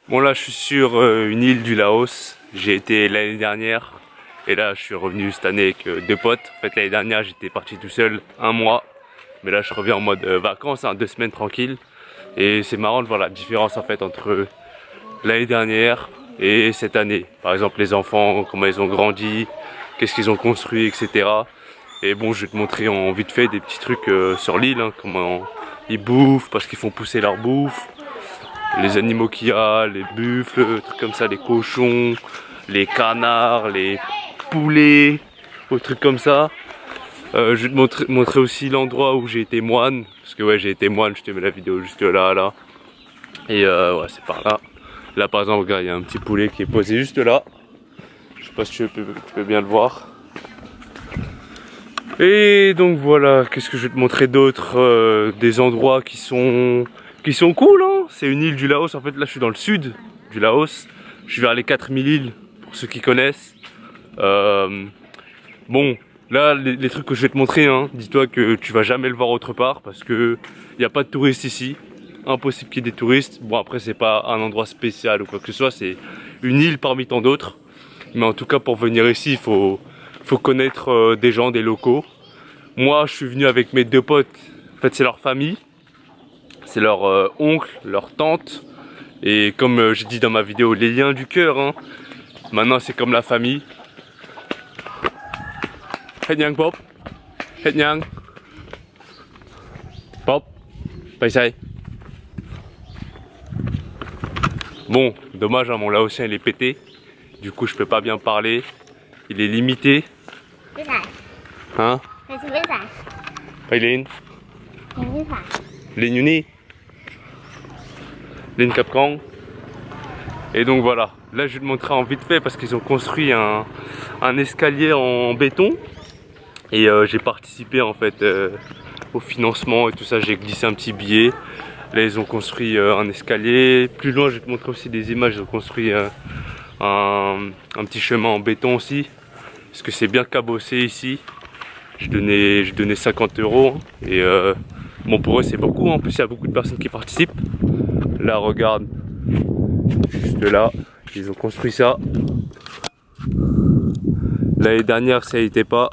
Bon là je suis sur une île du Laos. J'ai été l'année dernière et là je suis revenu cette année avec deux potes. En fait l'année dernière j'étais parti tout seul un mois. Mais là je reviens en mode vacances, hein, 2 semaines tranquille. Et c'est marrant de voir la différence en fait entre l'année dernière et cette année. Par exemple les enfants, comment ils ont grandi, qu'est-ce qu'ils ont construit, etc. Et bon je vais te montrer en vite fait des petits trucs sur l'île, hein, comment ils bouffent, parce qu'ils font pousser leur bouffe. Les animaux qu'il y a, les buffles, trucs comme ça, les cochons, les canards, les poulets, des trucs comme ça. Je vais te montrer aussi l'endroit où j'ai été moine, parce que ouais j'ai été moine, je te mets la vidéo juste là. Et ouais c'est par là. Là par exemple regarde, il y a un petit poulet qui est posé juste là. Je sais pas si tu peux bien le voir. Et donc voilà, qu'est-ce que je vais te montrer d'autre, des endroits qui sont cool, hein. C'est une île du Laos, en fait là je suis dans le sud du Laos. Je suis vers les 4000 îles, pour ceux qui connaissent. Bon, là les trucs que je vais te montrer, hein, dis-toi que tu vas jamais le voir autre part, parce que il n'y a pas de touristes ici. Impossible qu'il y ait des touristes. Bon après c'est pas un endroit spécial ou quoi que ce soit, c'est une île parmi tant d'autres. Mais en tout cas pour venir ici, il faut connaître des gens, des locaux. Moi je suis venu avec mes deux potes, en fait c'est leur famille. C'est leur oncle, leur tante. Et comme j'ai dit dans ma vidéo, les liens du cœur, hein. Maintenant c'est comme la famille. Henyang Pop, Henyang Pop, Paisai. Bon, dommage, hein, mon laotien il est pété. Du coup je peux pas bien parler. Il est limité. Hein? Pailin. Les Nuni. Les Capcang. Et donc voilà, là je vais te montrer en vite fait parce qu'ils ont construit un escalier en béton. Et j'ai participé en fait au financement et tout ça, j'ai glissé un petit billet. Là ils ont construit un escalier. Plus loin je vais te montrer aussi des images, ils ont construit un petit chemin en béton aussi. Parce que c'est bien cabossé ici. Je donnais 50 €. Et bon pour eux c'est beaucoup, en plus il y a beaucoup de personnes qui participent. Là regarde, juste là, ils ont construit ça. L'année dernière ça n'était pas.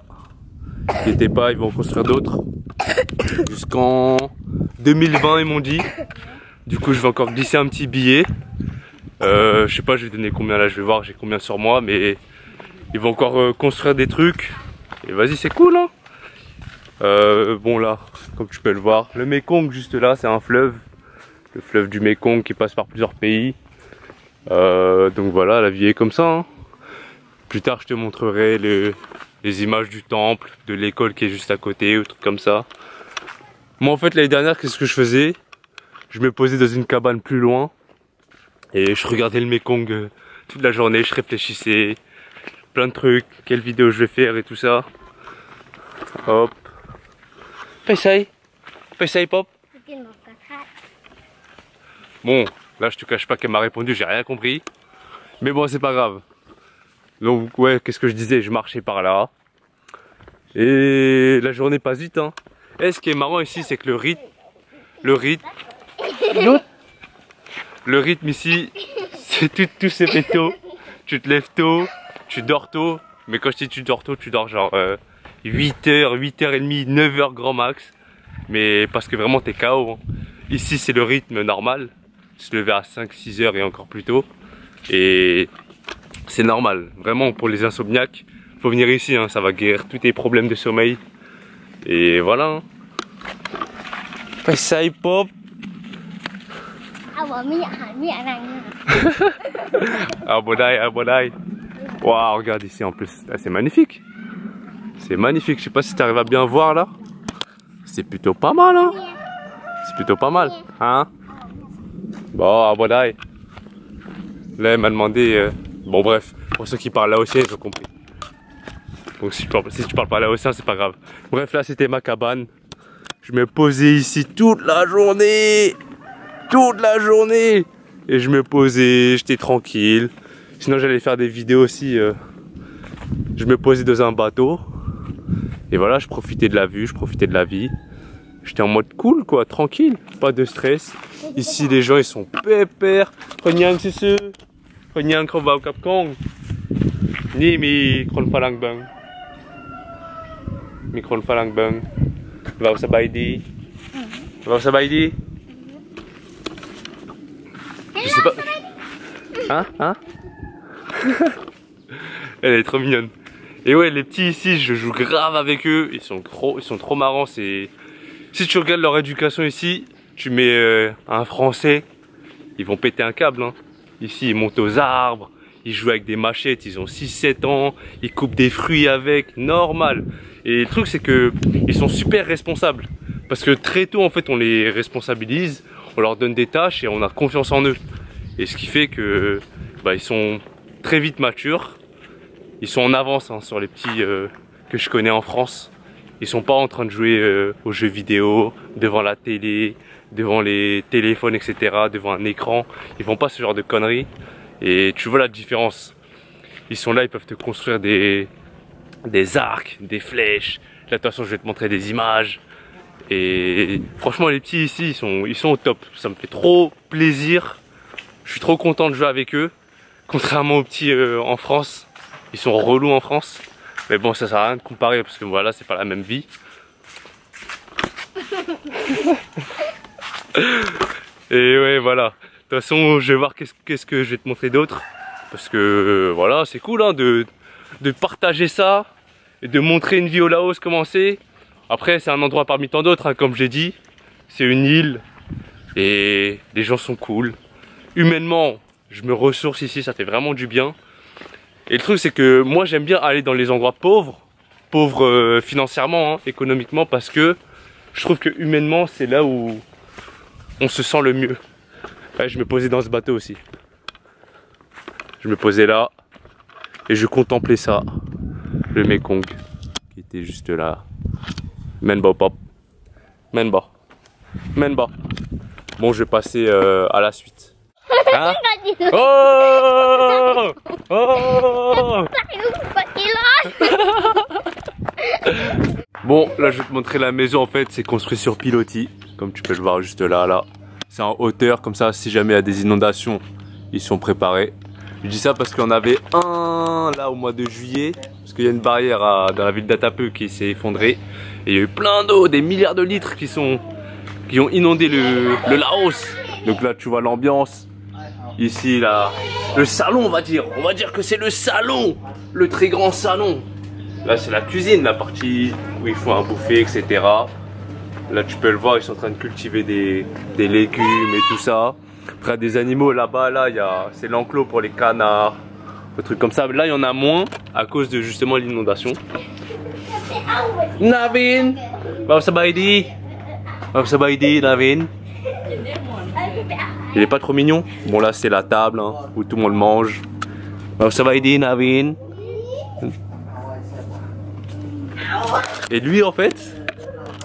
Ils vont en construire d'autres. Jusqu'en 2020 ils m'ont dit. Du coup je vais encore glisser un petit billet. Je sais pas, je vais donner combien là, je vais voir j'ai combien sur moi, mais ils vont encore construire des trucs. Et vas-y c'est cool, hein. Bon là, comme tu peux le voir, le Mekong juste là, c'est un fleuve. Le fleuve du Mekong qui passe par plusieurs pays. Donc voilà, la vie est comme ça, hein. Plus tard je te montrerai les images du temple, de l'école qui est juste à côté, ou trucs comme ça. Moi en fait l'année dernière, qu'est-ce que je faisais? Je me posais dans une cabane plus loin. Et je regardais le Mekong toute la journée, je réfléchissais. Plein de trucs, quelle vidéo je vais faire et tout ça. Hop. Paisai Pop. Bon, là je te cache pas qu'elle m'a répondu, j'ai rien compris. Mais bon, c'est pas grave. Donc ouais, qu'est-ce que je disais? Je marchais par là. Et la journée passe vite, hein. Et ce qui est marrant ici, c'est que le rythme ici, c'est tout se fait tôt. Tu te lèves tôt, tu dors tôt. Mais quand je dis tu dors tôt, tu dors genre 8h, 8h30, 9h grand max. Mais parce que vraiment t'es KO, hein. Ici c'est le rythme normal. Se lever à 5-6h et encore plus tôt. Et c'est normal. Vraiment pour les insomniaques, faut venir ici, hein. Ça va guérir tous tes problèmes de sommeil. Et voilà, hein. Paisai Pop. Abodai. Waouh, regarde ici en plus, c'est magnifique. C'est magnifique, je sais pas si tu arrives à bien voir là. C'est plutôt pas mal, hein. C'est plutôt pas mal, hein. Bon, Abodai. Là, elle m'a demandé... Bon bref, pour ceux qui parlent laotien, ils ont compris. Donc si tu parles pas laotien, c'est pas grave. Bref, là c'était ma cabane. Je me posais ici toute la journée. Et je me posais, j'étais tranquille. Sinon j'allais faire des vidéos aussi. Je me posais dans un bateau. Et voilà, je profitais de la vue, je profitais de la vie. J'étais en mode cool quoi, tranquille, pas de stress. Ici les gens ils sont pépères. Renyang susu. Renyang kau vào cặp con. Ni miคนฝรั่งเบิ่ง มีคนฝรั่งเบิ่ง vàoสบายดี vàoสบายดี Je sais pas. Hein? Elle est trop mignonne. Et ouais, les petits ici, je joue grave avec eux. Ils sont trop marrants. Si tu regardes leur éducation ici, tu mets un français, ils vont péter un câble. Hein. Ici, ils montent aux arbres, ils jouent avec des machettes, ils ont 6-7 ans, ils coupent des fruits avec, normal. Et le truc, c'est que ils sont super responsables. Parce que très tôt, en fait, on les responsabilise, on leur donne des tâches et on a confiance en eux. Et ce qui fait que ils sont très vite matures. Ils sont en avance hein, sur les petits que je connais en France. Ils sont pas en train de jouer aux jeux vidéo, devant la télé, devant les téléphones, etc., devant un écran. Ils font pas ce genre de conneries. Et tu vois la différence. Ils sont là, ils peuvent te construire des arcs, des flèches. Là, de toute façon, je vais te montrer des images. Et franchement, les petits ici, ils sont au top. Ça me fait trop plaisir. Je suis trop content de jouer avec eux. Contrairement aux petits en France. Ils sont relous en France. Mais bon, ça sert à rien de comparer parce que voilà, c'est pas la même vie. Et ouais, voilà. De toute façon, je vais voir qu'est-ce que je vais te montrer d'autre. Parce que voilà, c'est cool hein, de partager ça. Et de montrer une vie au Laos, comment c'est. Après, c'est un endroit parmi tant d'autres, hein, comme j'ai dit. C'est une île. Et les gens sont cool. Humainement, je me ressource ici, ça fait vraiment du bien. Et le truc c'est que moi j'aime bien aller dans les endroits pauvres financièrement, hein, économiquement, parce que je trouve que humainement c'est là où on se sent le mieux. Ouais, je me posais dans ce bateau aussi. Je me posais là et je contemplais ça, le Mekong qui était juste là. Menba pop, Menba, Menba. Bon, je vais passer à la suite. Hein? Oh! Oh! Bon, là je vais te montrer la maison en fait, c'est construit sur pilotis, comme tu peux le voir juste là. C'est en hauteur, comme ça si jamais il y a des inondations, ils sont préparés. Je dis ça parce qu'il y en avait un là au mois de juillet, parce qu'il y a une barrière dans la ville d'Atapeu qui s'est effondrée. Et il y a eu plein d'eau, des milliards de litres qui ont inondé le Laos. Donc là tu vois l'ambiance. Ici, là, le salon, on va dire que c'est le salon, le très grand salon. Là, c'est la cuisine, la partie où ils font un buffet, etc. Là, tu peux le voir, ils sont en train de cultiver des légumes et tout ça. Après, des animaux, là-bas, là, c'est l'enclos pour les canards, des trucs comme ça. Là, il y en a moins à cause de justement l'inondation. Navin, Navin. Il est pas trop mignon. Bon là c'est la table hein, où tout le monde mange. Ça va aider Navin. Et lui en fait,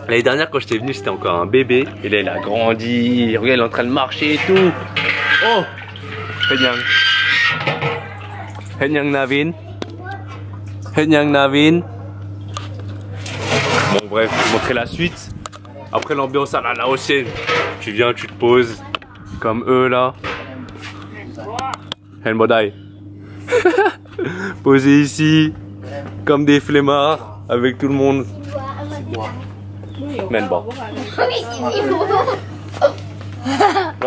l'année dernière quand j'étais venu c'était encore un bébé. Et là il a grandi. Regarde il est en train de marcher et tout. Oh Henyang. Henyang Navin. Henyang Navin. Bon bref, je vais vous montrer la suite. Après l'ambiance à la laotienne. Tu viens, tu te poses. Comme eux là. Henbodai. Posé ici. Comme des flemmards. Avec tout le monde. Menba.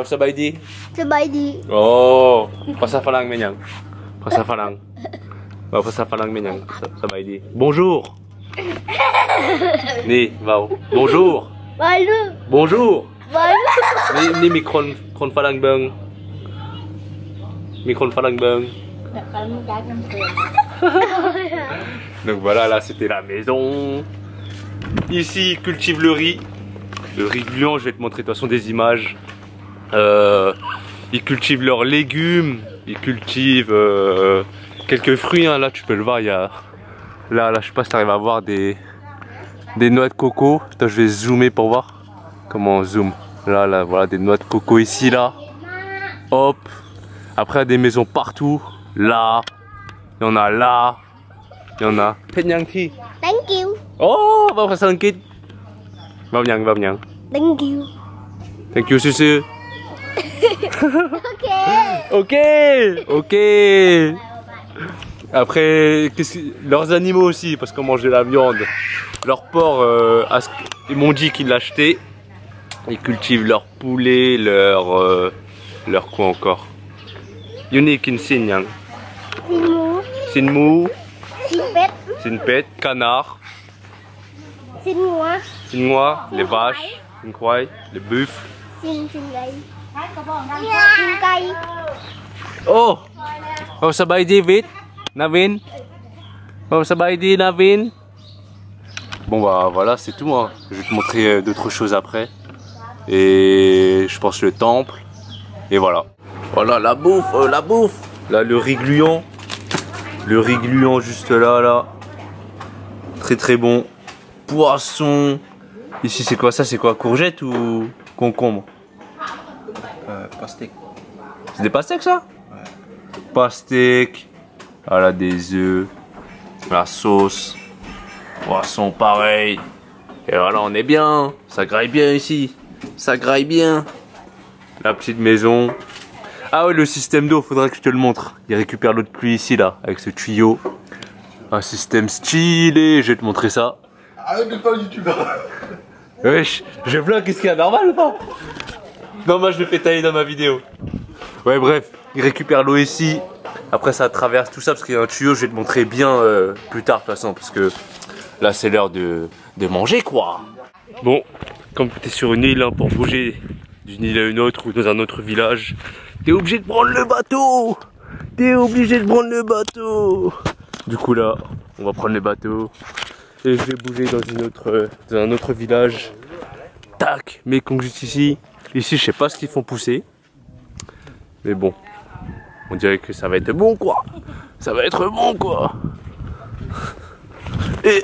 Ça va aider? Ça va aider. Oh. Pas falang menyang. Pas falang. Pas falang menyang. Ça va aider. Bonjour. Ni, Vao. Bonjour. Bonjour. Ni micron falang bang. Micron falang bang. Donc voilà, là c'était la maison. Ici ils cultivent le riz. Le riz gluant, je vais te montrer de toute façon des images. Ils cultivent leurs légumes. Ils cultivent quelques fruits. Hein. Là tu peux le voir, il y a... Là je sais pas si tu arrives à voir des noix de coco. Attends, je vais zoomer pour voir. Comment on zoome. Là, voilà des noix de coco ici, là. Hop. Après, il y a des maisons partout. Là. Il y en a là. Il y en a. Thank you. Thank you. Oh, va faire ça un kit. Vào nhang, vào nhang. Thank you. Thank you, Susu. Ok. Ok. Après, leurs animaux aussi, parce qu'on mange de la viande. Leur porc, ils m'ont dit qu'ils l'achetaient. Ils cultivent leur poulet, leur quoi encore. Unique in Sinyang. Sinmou. Sinpet. Canard. Sinnois. Les vaches. Sinquai. Les buffles. Oh! Oh, sabay David. Navin. Oh, sabay di Navin. Bon bah voilà, c'est tout hein. Je vais te montrer d'autres choses après. Et je pense le temple. Et voilà. Voilà la bouffe, la bouffe. Là le riz gluant. Le riz gluant juste là. Très très bon. Poisson. Ici c'est quoi ça? C'est quoi? Courgette ou concombre? Pastèque. C'est des pastèques ça? Ouais. Pastèques. Voilà des œufs. La sauce. Poisson pareil. Et voilà on est bien. Ça graille bien ici. Ça graille bien. La petite maison. Ah ouais, le système d'eau, faudrait que je te le montre. Il récupère l'eau de pluie ici là, avec ce tuyau. Un système stylé, je vais te montrer ça. Arrête de faire youtubeur. Wesh, je vlog, qu'est-ce qu'il y a, normal ou pas? Non, moi je le fais tailler dans ma vidéo. Ouais bref, il récupère l'eau ici. Après ça traverse tout ça parce qu'il y a un tuyau, je vais te montrer bien plus tard de toute façon. Parce que là c'est l'heure de manger quoi. Bon, comme tu es sur une île hein, pour bouger d'une île à une autre ou dans un autre village, t'es obligé de prendre le bateau. T'es obligé de prendre le bateau. Du coup là, on va prendre le bateau. Et je vais bouger dans un autre village. Tac, mais qu'on juste ici. Ici, je sais pas ce qu'ils font pousser. Mais bon, on dirait que ça va être bon quoi. Ça va être bon quoi. Et...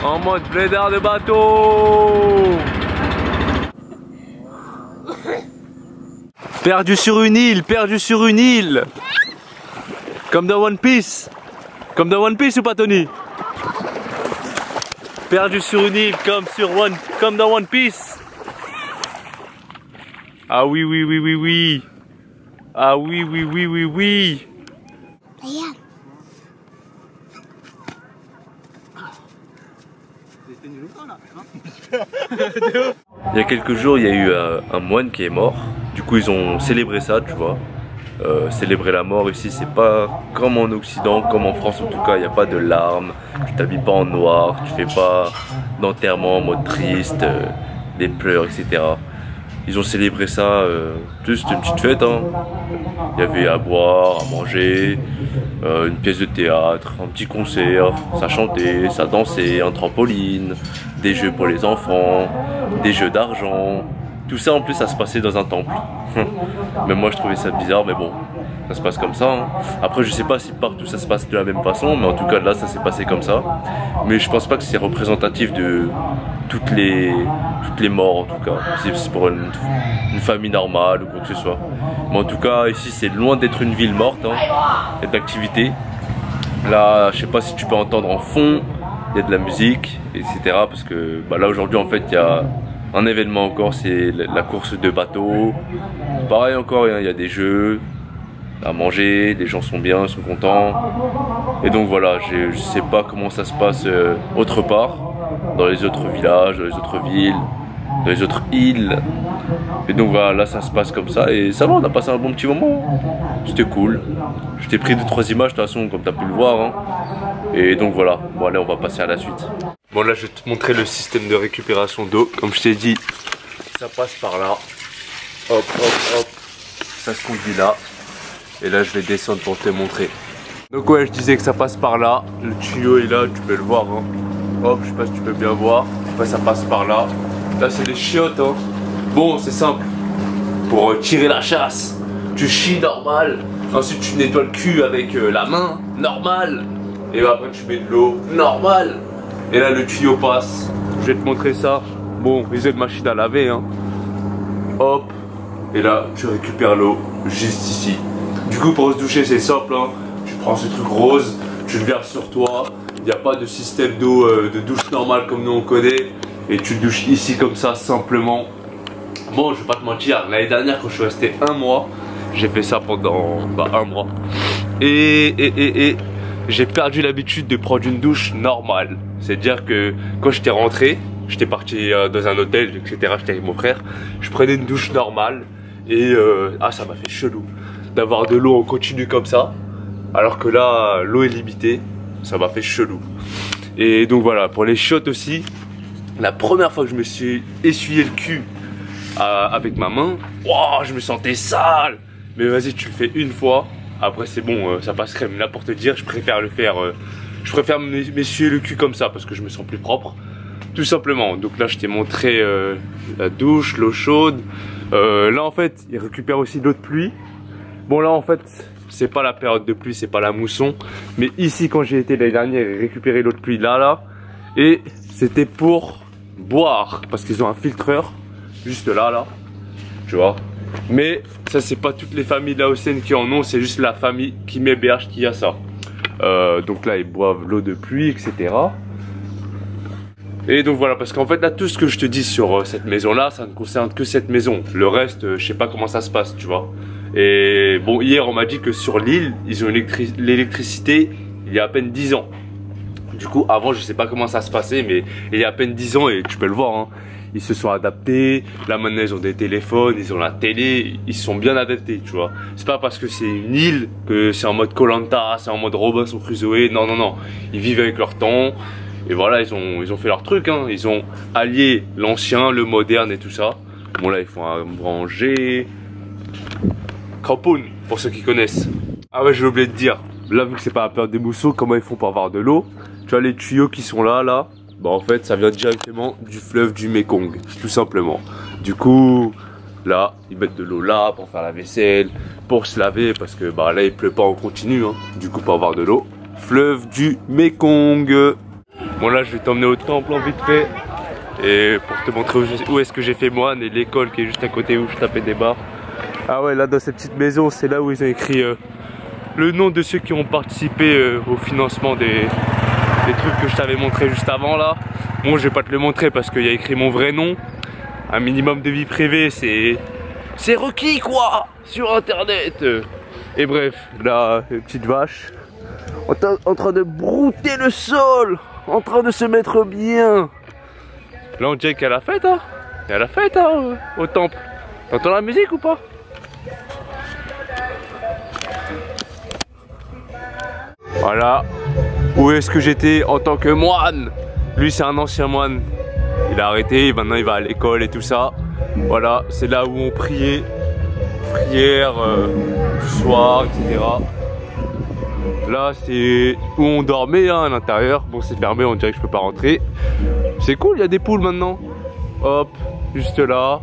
En mode blédard de bateau. Perdu sur une île, perdu sur une île. Comme dans One Piece. Comme dans One Piece ou pas Tony? Perdu sur une île comme dans One Piece. Ah oui oui oui oui oui. Ah oui oui oui oui oui. Il y a quelques jours, il y a eu un moine qui est mort. Du coup, ils ont célébré ça, tu vois. Célébrer la mort ici, c'est pas comme en Occident, comme en France en tout cas. Il n'y a pas de larmes, tu t'habilles pas en noir, tu fais pas d'enterrement en mode triste, des pleurs, etc. Ils ont célébré ça, juste une petite fête. Hein. Il y avait à boire, à manger, une pièce de théâtre, un petit concert, ça chantait, ça dansait, un trampoline, des jeux pour les enfants, des jeux d'argent. Tout ça en plus ça se passait dans un temple. Mais moi je trouvais ça bizarre, mais bon, ça se passe comme ça. Hein. Après je sais pas si partout ça se passe de la même façon, mais en tout cas là ça s'est passé comme ça. Mais je pense pas que c'est représentatif de toutes les morts en tout cas. C'est pour une famille normale ou quoi que ce soit. Mais en tout cas ici c'est loin d'être une ville morte, hein. Il y a de l'activité. Là je sais pas si tu peux entendre en fond, il y a de la musique, etc. Parce que bah, là aujourd'hui en fait il y a un événement encore, c'est la course de bateau. Pareil encore, il y a des jeux à manger, les gens sont bien, sont contents. Et donc voilà, je sais pas comment ça se passe autre part, dans les autres villages, dans les autres villes, dans les autres îles. Et donc voilà, là ça se passe comme ça et ça va, on a passé un bon petit moment. C'était cool. Je t'ai pris 2-3 images de toute façon comme tu as pu le voir. Hein. Et donc voilà, bon allez on va passer à la suite. Bon là je vais te montrer le système de récupération d'eau. Comme je t'ai dit, ça passe par là. Hop hop hop, ça se conduit là. Et là je vais descendre pour te montrer. Donc ouais je disais que ça passe par là. Le tuyau est là, tu peux le voir. Hein. Hop, je sais pas si tu peux bien voir. Après ça passe par là. Là c'est les chiottes hein. Bon c'est simple. Pour tirer la chasse, tu chies normal. Ensuite tu nettoies le cul avec la main, normal. Et après tu mets de l'eau, normal. Et là le tuyau passe. Je vais te montrer ça. Bon, ils ont une machine à laver hein. Hop. Et là tu récupères l'eau juste ici. Du coup pour se doucher c'est simple hein. Tu prends ce truc rose, tu le verses sur toi. Il n'y a pas de système d'eau de douche normale comme nous on connaît. Et tu te douches ici comme ça simplement. Bon je vais pas te mentir, l'année dernière quand je suis resté un mois, j'ai fait ça pendant un mois. Et j'ai perdu l'habitude de prendre une douche normale. C'est-à-dire que quand j'étais rentré, j'étais parti dans un hôtel, etc. J'étais avec mon frère, je prenais une douche normale. Et ça m'a fait chelou d'avoir de l'eau en continu comme ça. Alors que là, l'eau est limitée, ça m'a fait chelou. Et donc voilà, pour les chiottes aussi, la première fois que je me suis essuyé le cul avec ma main, wow, je me sentais sale. Mais vas-y, tu le fais une fois, après c'est bon, ça passe crème. Là pour te dire, je préfère le faire, je préfère m'essuyer le cul comme ça parce que je me sens plus propre. Tout simplement. Donc là je t'ai montré la douche, l'eau chaude. Là en fait, il récupère aussi l'eau de pluie. Bon là en fait, c'est pas la période de pluie, c'est pas la mousson. Mais ici quand j'ai été l'année dernière, il récupérait l'eau de pluie là. Et c'était pour boire parce qu'ils ont un filtreur juste là, tu vois. Mais ça c'est pas toutes les familles laotiennes qui en ont, c'est juste la famille qui m'héberge qui a ça. Donc là ils boivent l'eau de pluie, etc. Et donc voilà, parce qu'en fait là tout ce que je te dis sur cette maison là, ça ne concerne que cette maison. Le reste, je sais pas comment ça se passe, tu vois. Et bon, hier on m'a dit que sur l'île, ils ont l'électricité il y a à peine 10 ans. Du coup avant je sais pas comment ça se passait, mais il y a à peine 10 ans et tu peux le voir hein. Ils se sont adaptés, là maintenant ils ont des téléphones, ils ont la télé, ils sont bien adaptés, tu vois. C'est pas parce que c'est une île que c'est en mode Koh-Lanta, c'est en mode Robinson Crusoe, non, ils vivent avec leur temps. Et voilà, ils ont fait leur truc, hein. Ils ont allié l'ancien, le moderne et tout ça. Bon là ils font un manger. Crampoun, pour ceux qui connaissent. Ah ouais, j'ai oublié de dire, là vu que c'est pas la période des mousseaux, comment ils font pour avoir de l'eau? Tu vois les tuyaux qui sont là, bah en fait ça vient directement du fleuve du Mekong, tout simplement. Du coup là ils mettent de l'eau là pour faire la vaisselle, pour se laver, parce que bah là il pleut pas en continu hein. Du coup pour avoir de l'eau, fleuve du Mekong. Bon là je vais t'emmener au temple en vite fait, et pour te montrer où est-ce que j'ai fait moine, et l'école qui est juste à côté où je tapais des barres. Ah ouais, là dans cette petite maison c'est là où ils ont écrit le nom de ceux qui ont participé au financement des trucs que je t'avais montré juste avant là. Bon je vais pas te le montrer parce qu'il y a écrit mon vrai nom. Un minimum de vie privée c'est requis quoi sur internet. Et bref, là une petite vache en train de brouter le sol, en train de se mettre bien. Là on dirait qu'il y a la fête hein. Il y a la fête hein, au temple. T'entends la musique ou pas? Voilà. Où est-ce que j'étais en tant que moine? Lui c'est un ancien moine. Il a arrêté, maintenant il va à l'école et tout ça. Voilà, c'est là où on priait. Prière du soir, etc. Là c'est où on dormait hein, à l'intérieur. Bon c'est fermé, on dirait que je peux pas rentrer. C'est cool, il y a des poules maintenant. Hop, juste là.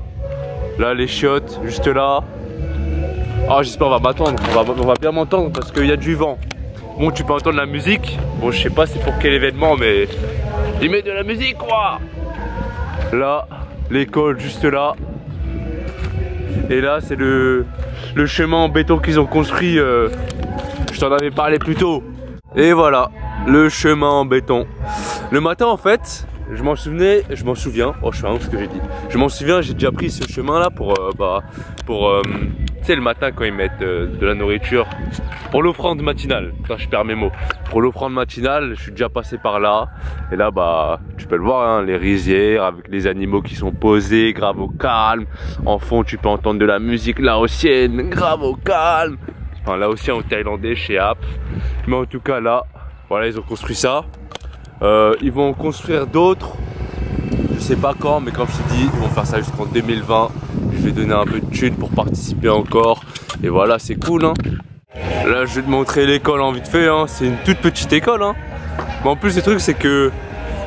Là les chiottes, juste là. Ah j'espère on va m'attendre, on va bien m'entendre parce qu'il y a du vent. Bon tu peux entendre la musique. Bon je sais pas c'est pour quel événement mais il met de la musique quoi. Là l'école juste là. Et là c'est le chemin en béton qu'ils ont construit, je t'en avais parlé plus tôt. Et voilà le chemin en béton. Le matin en fait je m'en souviens, oh je suis un ouf ce que j'ai dit. Je m'en souviens, j'ai déjà pris ce chemin là pour tu sais le matin quand ils mettent de la nourriture pour l'offrande matinale. Putain je perds mes mots. Pour l'offrande matinale, je suis déjà passé par là. Et là bah tu peux le voir hein, les rizières avec les animaux qui sont posés, grave au calme. En fond tu peux entendre de la musique laotienne, grave au calme. Enfin laotien ou thaïlandais chez App. Mais en tout cas là, voilà ils ont construit ça. Ils vont en construire d'autres. Je sais pas quand, mais comme je t'ai dit, ils vont faire ça jusqu'en 2020. Je vais donner un peu de thunes pour participer encore. Et voilà, c'est cool hein. Là je vais te montrer l'école en vite fait hein. C'est une toute petite école hein. Mais en plus le truc c'est que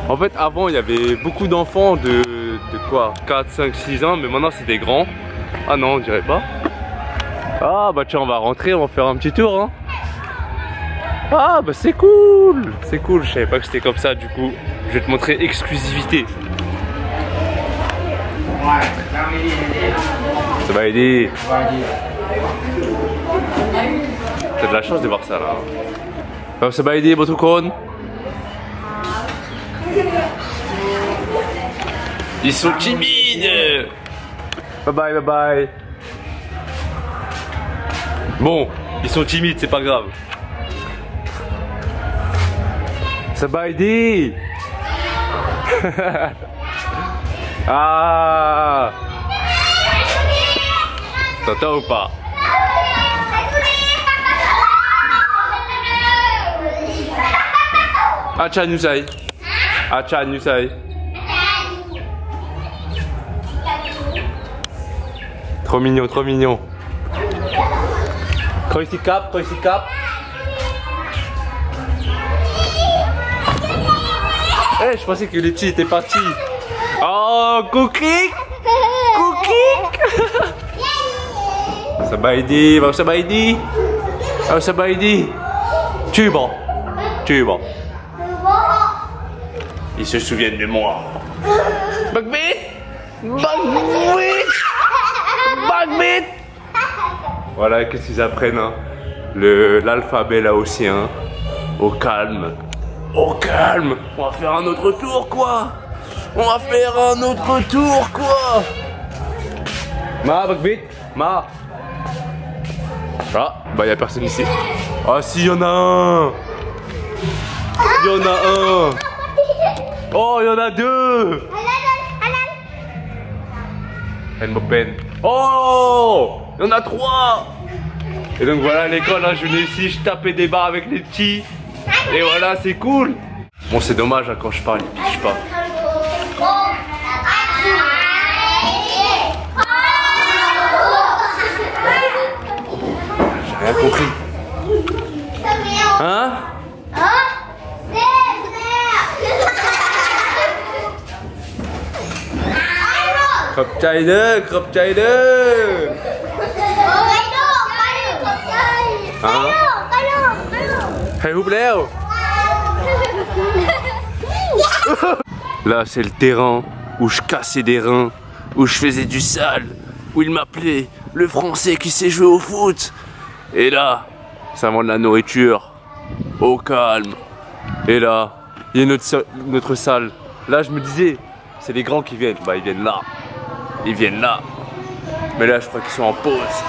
En fait, avant, il y avait beaucoup d'enfants de quoi 4, 5, 6 ans, mais maintenant c'est des grands. Ah non, on dirait pas. Ah bah tiens, on va rentrer, on va faire un petit tour. Hein. Ah bah c'est cool. C'est cool, je savais pas que c'était comme ça du coup. Je vais te montrer exclusivité. Ça va aider. T'as de la chance de voir ça là. Alors, ça va aider votre con. Ils sont timides. Bye bye, bye bye. Bon, ils sont timides, c'est pas grave. Ça va aider. Ah. T'entends ou pas? Acha Nusai. Acha Nusai. Trop mignon, trop mignon. Quand il s'y cap, quand il s'y cap. Eh, je pensais que les petits étaient partis. Oh, Cookik. Cookik. Ça va aider, ça va aider. Ça va aider. Tu es bon. Tu es bon. Ils se souviennent de moi. Bugbit. Bugbit. Bugbit. Voilà, qu'est-ce qu'ils apprennent hein. L'alphabet là aussi hein. Au calme. Au calme. On va faire un autre tour quoi. On va faire un autre tour quoi. Ma, Bugbit. Ma. Ah, bah y'a personne ici. Ah si, y'en a un. Y'en a un. Oh, y'en a deux. Elle me peine. Oh, y'en a trois. Et donc voilà l'école, hein, je venais ici, je tapais des barres avec les petits. Et voilà, c'est cool. Bon, c'est dommage, hein, quand je parle, ils pichent pas. J'ai rien compris. Hein? Khop chai deux, khop chai deux. Hein? Hay húp leo. Là c'est le terrain où je cassais des reins, où je faisais du sale, où il m'appelait le français qui sait jouer au foot. Et là, ça vend de la nourriture, au calme. Et là, il y a notre salle. Là je me disais, c'est les grands qui viennent, bah ils viennent là. Ils viennent là. Mais là je crois qu'ils sont en pause.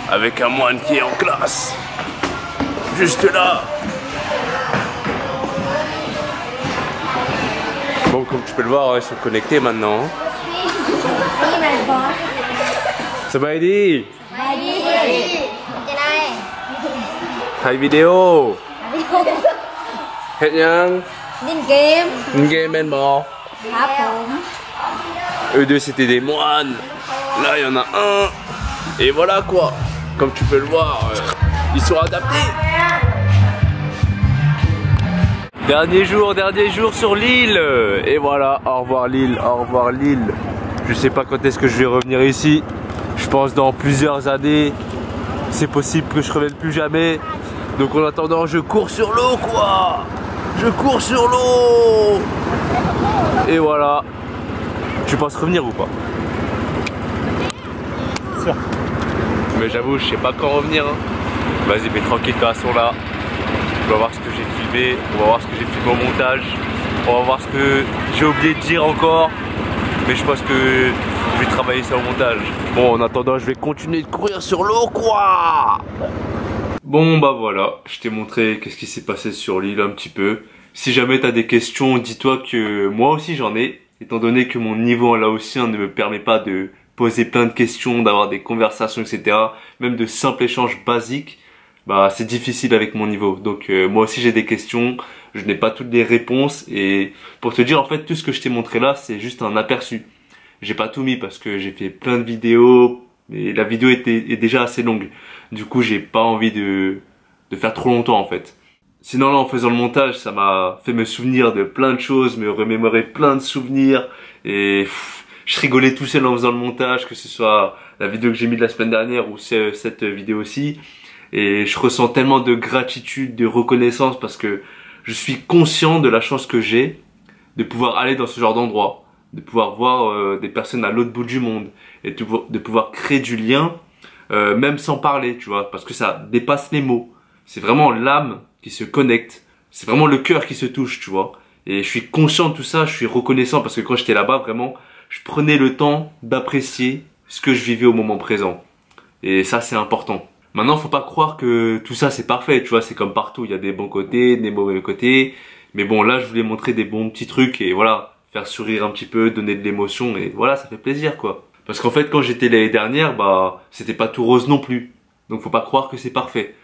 Avec un moine qui est en classe. Juste là. Bon, comme tu peux le voir, ils sont connectés maintenant. Ça va aider. Thay vidéo. Hếtยัง Une game and ball. Eux deux c'était des moines. Là il y en a un. Et voilà quoi. Comme tu peux le voir, ils sont adaptés. Dernier jour sur l'île. Et voilà, au revoir l'île, au revoir l'île. Je sais pas quand est-ce que je vais revenir ici. Je pense dans plusieurs années. C'est possible que je revienne plus jamais. Donc en attendant, je cours sur l'eau quoi. Je cours sur l'eau. Et voilà. Tu penses revenir ou pas? Sûr. Mais j'avoue, je sais pas quand revenir. Hein. Vas-y, mais tranquille, de toute façon là. On va voir ce que j'ai filmé. On va voir ce que j'ai filmé au montage. On va voir ce que j'ai oublié de dire encore. Mais je pense que je vais travailler ça au montage. Bon, en attendant, je vais continuer de courir sur l'eau, quoi. Bon, bah voilà. Je t'ai montré qu'est-ce qui s'est passé sur l'île un petit peu. Si jamais t'as des questions, dis-toi que moi aussi j'en ai. Étant donné que mon niveau en laotien ne me permet pas de poser plein de questions, d'avoir des conversations, etc. Même de simples échanges basiques, bah c'est difficile avec mon niveau. Donc moi aussi j'ai des questions, je n'ai pas toutes les réponses. Et pour te dire en fait tout ce que je t'ai montré là, c'est juste un aperçu. J'ai pas tout mis parce que j'ai fait plein de vidéos et la vidéo est déjà assez longue. Du coup j'ai pas envie de faire trop longtemps en fait. Sinon là, en faisant le montage, ça m'a fait me souvenir de plein de choses, me remémorer plein de souvenirs. Et je rigolais tout seul en faisant le montage, que ce soit la vidéo que j'ai mise la semaine dernière ou cette vidéo aussi. Et je ressens tellement de gratitude, de reconnaissance parce que je suis conscient de la chance que j'ai de pouvoir aller dans ce genre d'endroit, de pouvoir voir des personnes à l'autre bout du monde et de pouvoir créer du lien, même sans parler, tu vois, parce que ça dépasse les mots. C'est vraiment l'âme qui se connecte, c'est vraiment le cœur qui se touche, tu vois. Et je suis conscient de tout ça, je suis reconnaissant parce que quand j'étais là-bas, vraiment, je prenais le temps d'apprécier ce que je vivais au moment présent. Et ça, c'est important. Maintenant, faut pas croire que tout ça c'est parfait, tu vois, c'est comme partout, il y a des bons côtés, des mauvais côtés. Mais bon, là, je voulais montrer des bons petits trucs et voilà, faire sourire un petit peu, donner de l'émotion et voilà, ça fait plaisir quoi. Parce qu'en fait, quand j'étais l'année dernière, bah, c'était pas tout rose non plus. Donc faut pas croire que c'est parfait.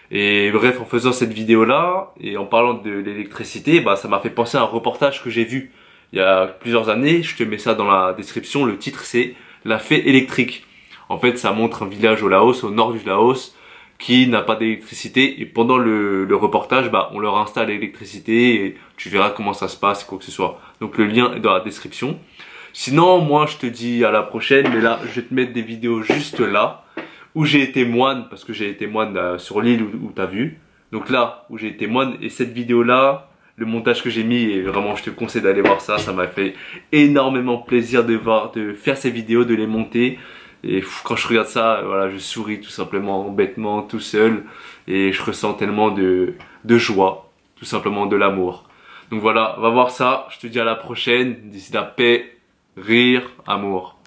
Et bref, en faisant cette vidéo-là et en parlant de l'électricité, bah, ça m'a fait penser à un reportage que j'ai vu il y a plusieurs années. Je te mets ça dans la description. Le titre, c'est La Fée électrique. En fait, ça montre un village au Laos, au nord du Laos, qui n'a pas d'électricité. Et pendant le reportage, bah, on leur installe l'électricité et tu verras comment ça se passe, quoi que ce soit. Donc le lien est dans la description. Sinon, moi, je te dis à la prochaine. Mais là, je vais te mettre des vidéos juste là, où j'ai été moine, parce que j'ai été moine sur l'île où t'as vu. Donc là, où j'ai été moine. Et cette vidéo-là, le montage que j'ai mis, et vraiment, je te conseille d'aller voir ça. Ça m'a fait énormément plaisir de faire ces vidéos, de les monter. Et quand je regarde ça, voilà, je souris tout simplement, bêtement, tout seul. Et je ressens tellement de joie, tout simplement de l'amour. Donc voilà, va voir ça. Je te dis à la prochaine. D'ici là, paix, rire, amour.